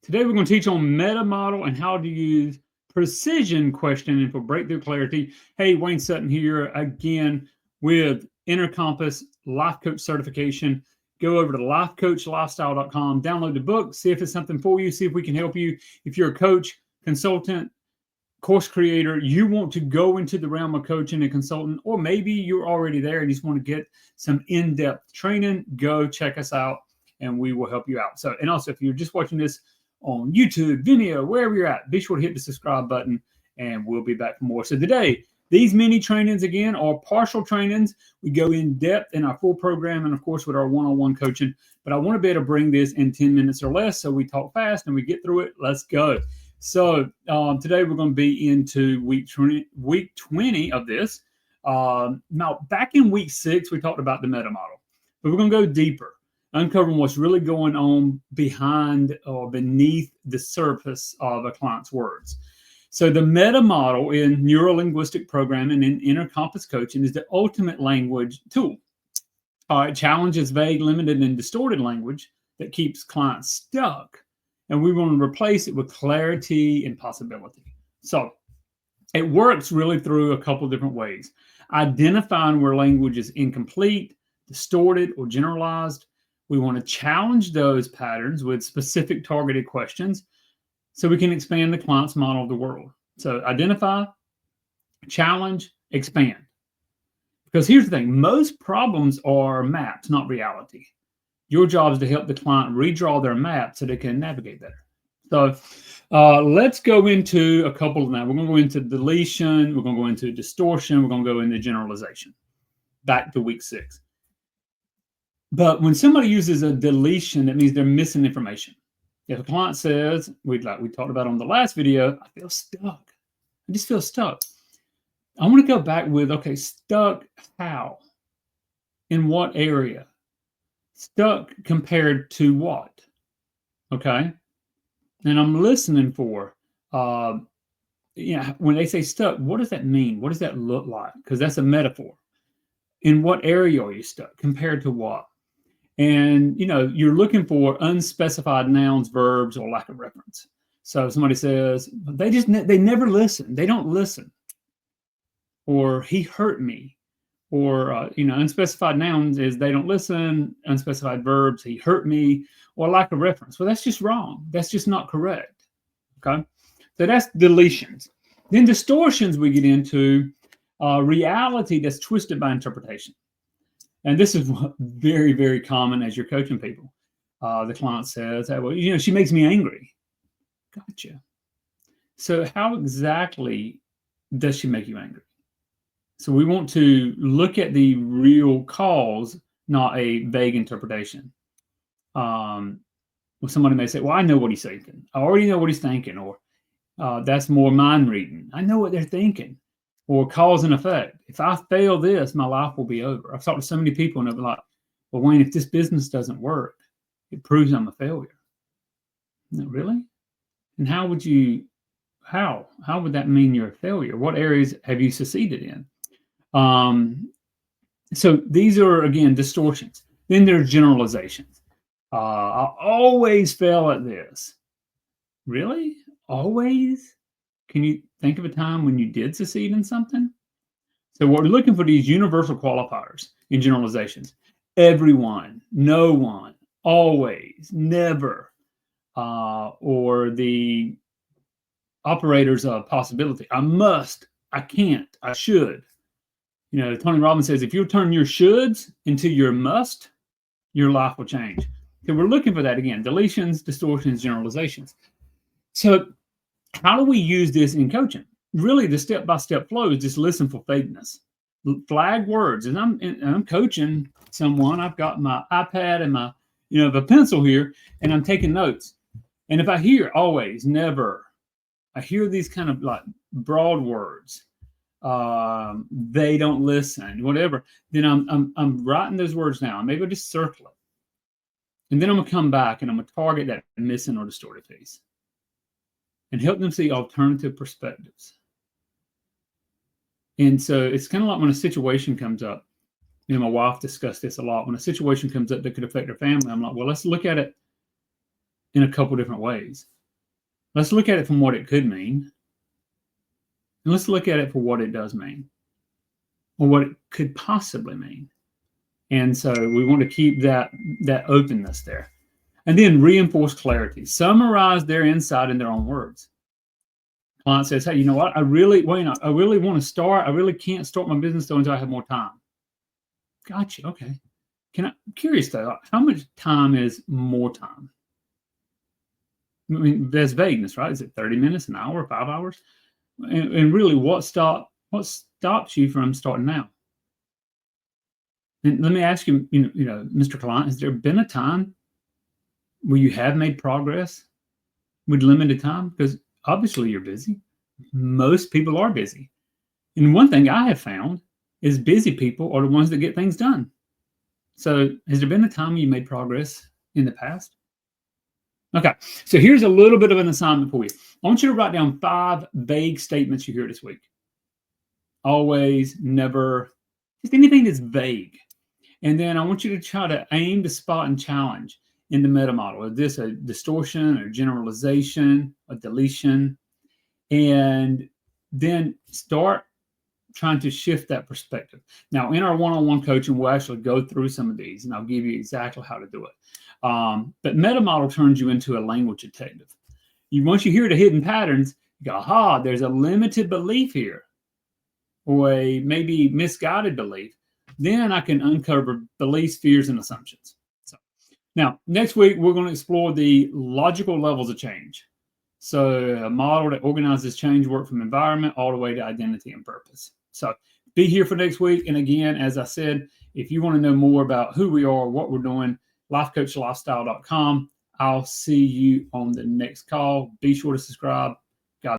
Today we're going to teach on meta model and how to use precision questioning for breakthrough clarity. Hey, Wayne Sutton here again with Inner Compass Life Coach Certification. Go over to lifecoachlifestyle.com, download the book, see if it's something for you, see if we can help you. If you're a coach, consultant, course creator, you want to go into the realm of coaching and consultant, or maybe you're already there and you just want to get some in-depth training, go check us out and we will help you out. So, and also if you're just watching this on YouTube, Vimeo, wherever you're at, be sure to hit the subscribe button and we'll be back for more. So today, these mini trainings again are partial trainings. We go in depth in our full program and of course with our one-on-one coaching, but I want to be able to bring this in 10 minutes or less. So we talk fast and we get through it. Let's go. So today we're going to be into week 20 of this. Now, back in week 6, we talked about the meta model, but we're going to go deeper, uncovering what's really going on behind or beneath the surface of a client's words. So the meta model in neuro-linguistic programming and inner compass coaching is the ultimate language tool. It challenges vague, limited, and distorted language that keeps clients stuck. And we want to replace it with clarity and possibility. So it works really through a couple of different ways. Identifying where language is incomplete, distorted, or generalized. We want to challenge those patterns with specific targeted questions so we can expand the client's model of the world. So identify, challenge, expand. Because here's the thing, most problems are maps, not reality. Your job is to help the client redraw their map so they can navigate better. So let's go into a couple of now. We're going to go into deletion. We're going to go into distortion. We're going to go into generalization. Back to week 6. But when somebody uses a deletion, that means they're missing information. If a client says, like we talked about on the last video, I feel stuck. I just feel stuck. I want to go back with, okay, stuck how? In what area? Stuck compared to what? Okay. And I'm listening for, when they say stuck, what does that mean? What does that look like? Because that's a metaphor. In what area are you stuck? Compared to what? And, you're looking for unspecified nouns, verbs, or lack of reference. So somebody says, they never listen. They don't listen. Or he hurt me. Or, unspecified nouns is they don't listen, unspecified verbs, he hurt me, or lack of reference. Well, that's just wrong. That's just not correct. Okay. So that's deletions. Then distortions we get into reality that's twisted by interpretation. And this is very, very common as you're coaching people. The client says, well, she makes me angry. Gotcha. So how exactly does she make you angry? So we want to look at the real cause, not a vague interpretation. Well, somebody may say, well, I know what he's thinking. I already know what he's thinking. Or that's more mind reading. I know what they're thinking. Or cause and effect. If I fail this, my life will be over. I've talked to so many people and they're like, well, Wayne, if this business doesn't work, it proves I'm a failure. No, really? And how would that mean you're a failure? What areas have you succeeded in? So these are, again, distortions. Then there's generalizations. I always fail at this. Really? Always? Can you think of a time when you did succeed in something? So what we're looking for these universal qualifiers in generalizations. Everyone, no one, always, never, or the operators of possibility. I must, I can't, I should. Tony Robbins says, if you turn your shoulds into your must, your life will change. So we're looking for that again, deletions, distortions, generalizations. So how do we use this in coaching? Really, the step-by-step flow is just listen for vagueness. Flag words. And I'm coaching someone. I've got my iPad and my, the pencil here, and I'm taking notes. And if I hear always, never, I hear these kind of like broad words. They don't listen, whatever. Then I'm writing those words down. Maybe I'll just circle it. And then I'm going to come back and I'm going to target that missing or distorted piece and help them see alternative perspectives. And so it's kind of like when a situation comes up. My wife discussed this a lot. When a situation comes up that could affect her family, I'm like, well, let's look at it in a couple different ways. Let's look at it from what it could mean. And let's look at it for what it does mean, or what it could possibly mean. And so we want to keep that openness there. And then reinforce clarity. Summarize their insight in their own words. Client says, hey, you know what? I really want to start. I really can't start my business though until I have more time. Gotcha. Okay. I'm curious though, how much time is more time? I mean, there's vagueness, right? Is it 30 minutes, an hour, 5 hours? And really, what stops you from starting now? And let me ask you, Mr. Client, has there been a time where you have made progress with limited time? Because obviously you're busy. Most people are busy. And one thing I have found is busy people are the ones that get things done. So has there been a time you made progress in the past? Okay, so here's a little bit of an assignment for you. I want you to write down 5 vague statements you hear this week. Always, never, just anything that's vague. And then I want you to try to aim to spot and challenge in the meta model. Is this a distortion or generalization, a deletion? And then start trying to shift that perspective. Now, in our one-on-one coaching, we'll actually go through some of these, and I'll give you exactly how to do it. But meta model turns you into a language detective. Once you hear the hidden patterns, you go, aha, there's a limited belief here, or a maybe misguided belief. Then I can uncover beliefs, fears, and assumptions. So now, next week, we're going to explore the logical levels of change. So a model that organizes change work from environment all the way to identity and purpose. So be here for next week. And again, as I said, if you want to know more about who we are, what we're doing, lifecoachlifestyle.com. I'll see you on the next call. Be sure to subscribe.